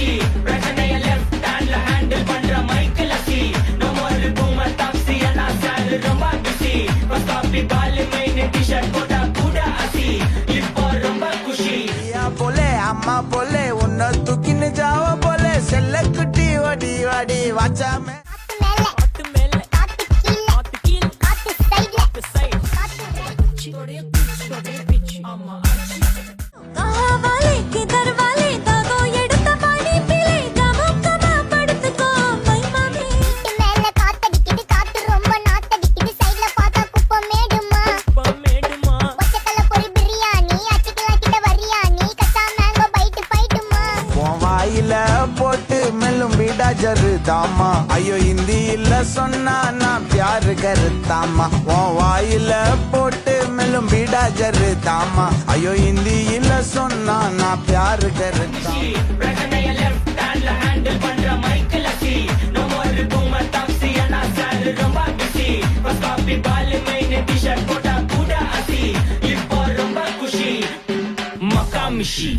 மச்சி பிரச்சனைய லெஃப்ட் ஹேண்ட்ல ஹேண்டில் பண்ற மைக்கேல் அசி நோ மோர் பூமர் டாக்ஸி அண்ணா சார் ரொம்ப பிஸி ஃபர்ஸ்ட் காப்பி பால் மெயின் டி-ஷர்ட் போட்டா கூட அசி இப்போ ரொம்ப குஷி போலே அம்மா போலே உன்னை தூக்கின்னு ஜாவ போலே செல்ல குட்டி ஓடி வாடி வாச்சாமே போட்டு மெல்லும் பீடா ஜருதாமா ஐயோ ஹிந்தியில சொன்னா நான் பியாரு கருத்தாமா உன் வாயில போட்டு மெல்லும் பீடா ஜருதாமா ஐயோ ஹிந்தியில சொன்னா நான் பியாரு கருத்தாமா பிரச்சனைய லெஃப்ட் ஹேண்ட்ல ஹேண்டில் பண்ற மைக்கேல் அசி நோ மோர் பூமர் டாக்ஸி அண்ணா சார் ரொம்ப பிஸி ஃபர்ஸ்ட் காப்பி பால் மெயின் டி-ஷர்ட் போட்டா கூட அசி இப்போ ரொம்ப குஷி மக்காமிஷி